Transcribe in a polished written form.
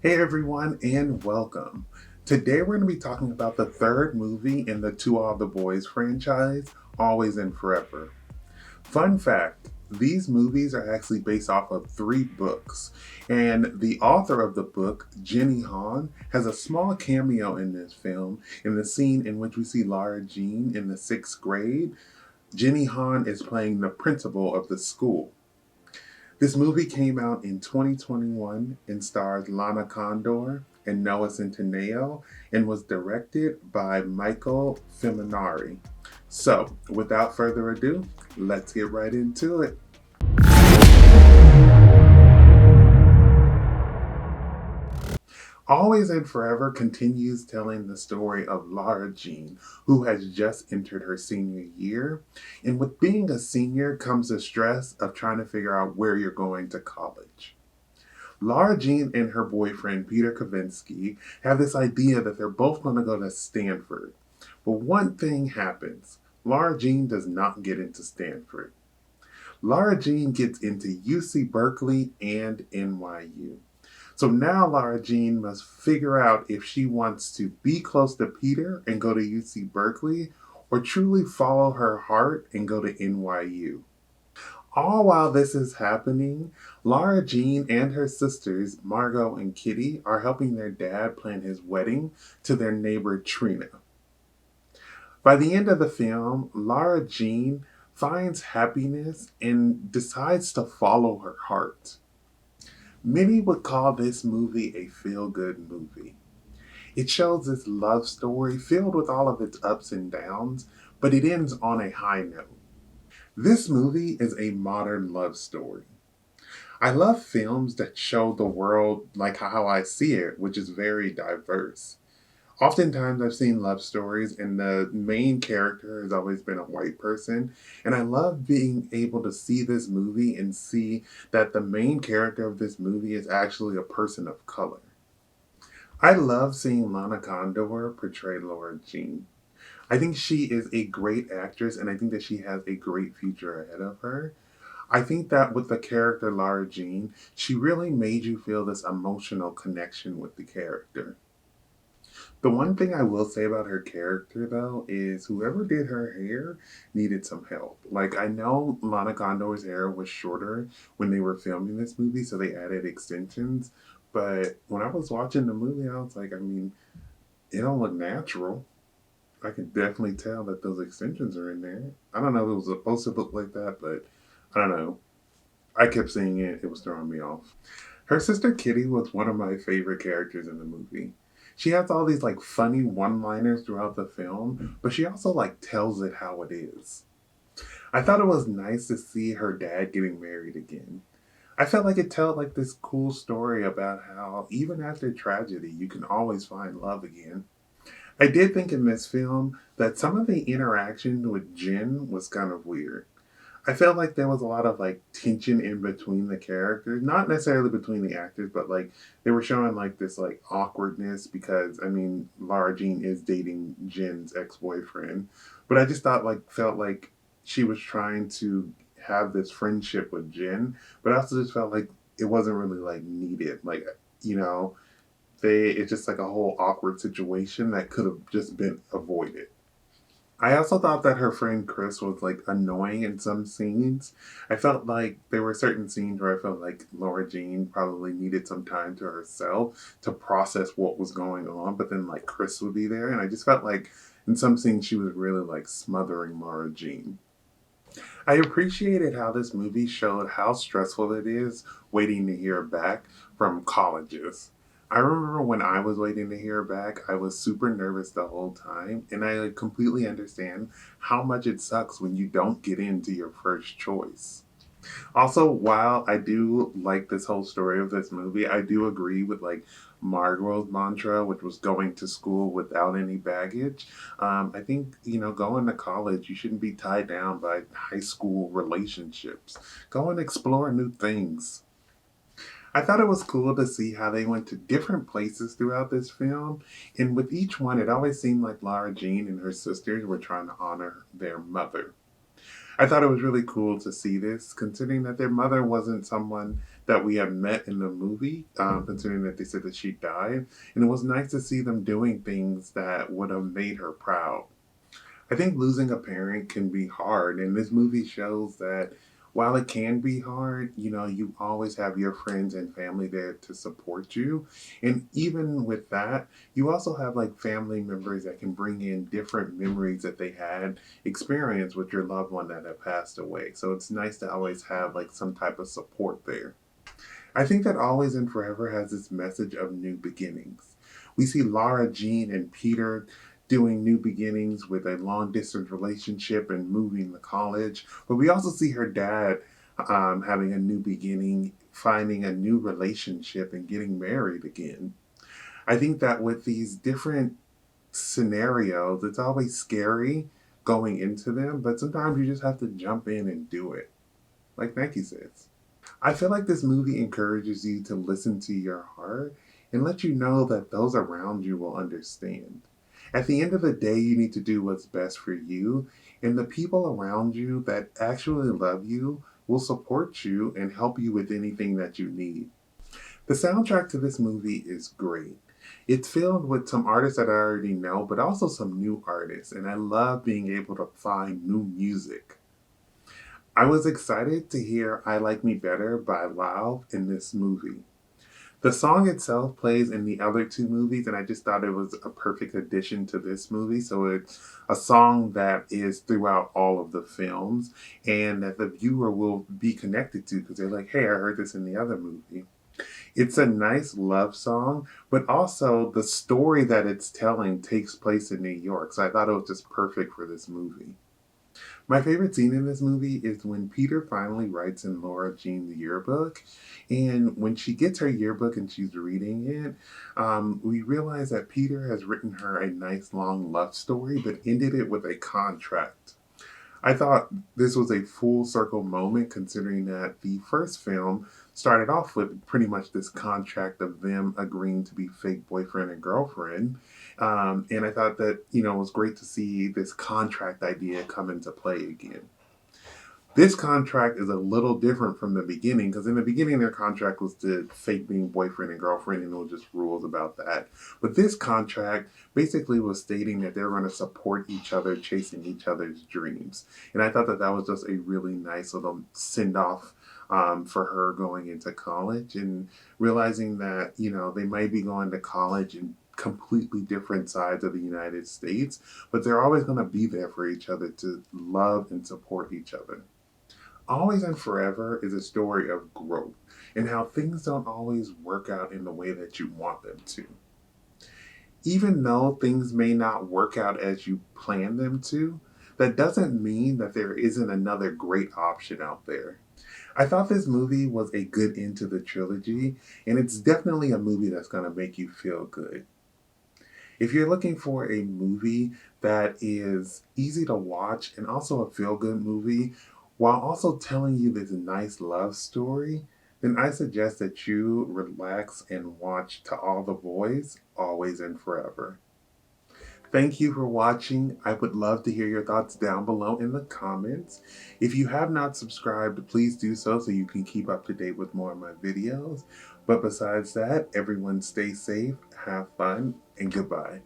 Hey everyone, and welcome. Today we're going to be talking about the third movie in the To All the Boys franchise, Always and Forever. Fun fact, these movies are actually based off of three books, and the author of the book, Jenny Han, has a small cameo in this film in the scene in which we see Lara Jean in the sixth grade. Jenny Han is playing the principal of the school. This movie came out in 2021 and stars Lana Condor and Noah Centineo and was directed by Michael Fimongnari. So, without further ado, let's get right into it. Always and Forever continues telling the story of Lara Jean, who has just entered her senior year. And with being a senior comes the stress of trying to figure out where you're going to college. Lara Jean and her boyfriend, Peter Kavinsky, have this idea that they're both going to go to Stanford. But one thing happens. Lara Jean does not get into Stanford. Lara Jean gets into UC Berkeley and NYU. So now Lara Jean must figure out if she wants to be close to Peter and go to UC Berkeley or truly follow her heart and go to NYU. All while this is happening, Lara Jean and her sisters, Margot and Kitty, are helping their dad plan his wedding to their neighbor Trina. By the end of the film, Lara Jean finds happiness and decides to follow her heart. Many would call this movie a feel good movie. It shows this love story filled with all of its ups and downs, but it ends on a high note. This movie is a modern love story. I love films that show the world like how I see it, which is very diverse. Oftentimes, I've seen love stories, and the main character has always been a white person. And I love being able to see this movie and see that the main character of this movie is actually a person of color. I love seeing Lana Condor portray Laura Jean. I think she is a great actress, and I think that she has a great future ahead of her. I think that with the character Lara Jean, she really made you feel this emotional connection with the character. The one thing I will say about her character though is whoever did her hair needed some help. Like I know Lana Condor's hair was shorter when they were filming this movie, so they added extensions. But when I was watching the movie, I was like, I mean, it don't look natural. I can definitely tell that those extensions are in there. I don't know if it was supposed to look like that, but I don't know. I kept seeing it, it was throwing me off. Her sister Kitty was one of my favorite characters in the movie. She has all these like funny one-liners throughout the film, but she also like tells it how it is. I thought it was nice to see her dad getting married again. I felt like it told like this cool story about how even after tragedy, you can always find love again. I did think in this film that some of the interaction with Jen was kind of weird. I felt like there was a lot of like tension in between the characters, not necessarily between the actors, but like they were showing like this like awkwardness because I mean Lara Jean is dating Jen's ex boyfriend, but I just thought like felt like she was trying to have this friendship with Jen, but I also just felt like it wasn't really like needed. Like you know, it's just like a whole awkward situation that could have just been avoided. I also thought that her friend Chris was like annoying in some scenes. I felt like there were certain scenes where I felt like Laura Jean probably needed some time to herself to process what was going on, but then like Chris would be there, and I just felt like in some scenes she was really like smothering Laura Jean. I appreciated how this movie showed how stressful it is waiting to hear back from colleges. I remember when I was waiting to hear back, I was super nervous the whole time, and I completely understand how much it sucks when you don't get into your first choice. Also, while I do like this whole story of this movie, I do agree with like Margot's mantra, which was going to school without any baggage. I think, going to college, you shouldn't be tied down by high school relationships. Go and explore new things. I thought it was cool to see how they went to different places throughout this film, and with each one, it always seemed like Lara Jean and her sisters were trying to honor their mother. I thought it was really cool to see this, considering that their mother wasn't someone that we have met in the movie, considering that they said that she died. And it was nice to see them doing things that would have made her proud. I think losing a parent can be hard, and this movie shows that while it can be hard, you always have your friends and family there to support you. And even with that, you also have like family members that can bring in different memories that they had experienced with your loved one that had passed away. So it's nice to always have like some type of support there. I think that Always and Forever has this message of new beginnings. We see Lara Jean and Peter doing new beginnings with a long distance relationship and moving to college, but we also see her dad having a new beginning, finding a new relationship, and getting married again. I think that with these different scenarios, it's always scary going into them, but sometimes you just have to jump in and do it, like Nike says. I feel like this movie encourages you to listen to your heart and let you know that those around you will understand. At the end of the day, you need to do what's best for you, and the people around you that actually love you will support you and help you with anything that you need. The soundtrack to this movie is great. It's filled with some artists that I already know, but also some new artists, and I love being able to find new music. I was excited to hear I Like Me Better by Loud in this movie. The song itself plays in the other two movies, and I just thought it was a perfect addition to this movie. So it's a song that is throughout all of the films and that the viewer will be connected to because they're like, hey, I heard this in the other movie. It's a nice love song, but also the story that it's telling takes place in New York. So I thought it was just perfect for this movie. My favorite scene in this movie is when Peter finally writes in Laura Jean's yearbook. And when she gets her yearbook and she's reading it, we realize that Peter has written her a nice long love story, but ended it with a contract. I thought this was a full circle moment considering that the first film started off with pretty much this contract of them agreeing to be fake boyfriend and girlfriend. And I thought that, it was great to see this contract idea come into play again. This contract is a little different from the beginning because in the beginning their contract was to fake being boyfriend and girlfriend and there was just rules about that. But this contract basically was stating that they're going to support each other, chasing each other's dreams. And I thought that that was just a really nice little send off for her going into college and realizing that, they might be going to college in completely different sides of the United States, but they're always going to be there for each other to love and support each other. Always and Forever is a story of growth and how things don't always work out in the way that you want them to. Even though things may not work out as you plan them to, that doesn't mean that there isn't another great option out there. I thought this movie was a good end to the trilogy, and it's definitely a movie that's going to make you feel good. If you're looking for a movie that is easy to watch and also a feel good movie, while also telling you this nice love story, then I suggest that you relax and watch To All the Boys, Always and Forever. Thank you for watching. I would love to hear your thoughts down below in the comments. If you have not subscribed, please do so you can keep up to date with more of my videos. But besides that, everyone stay safe, have fun, and goodbye.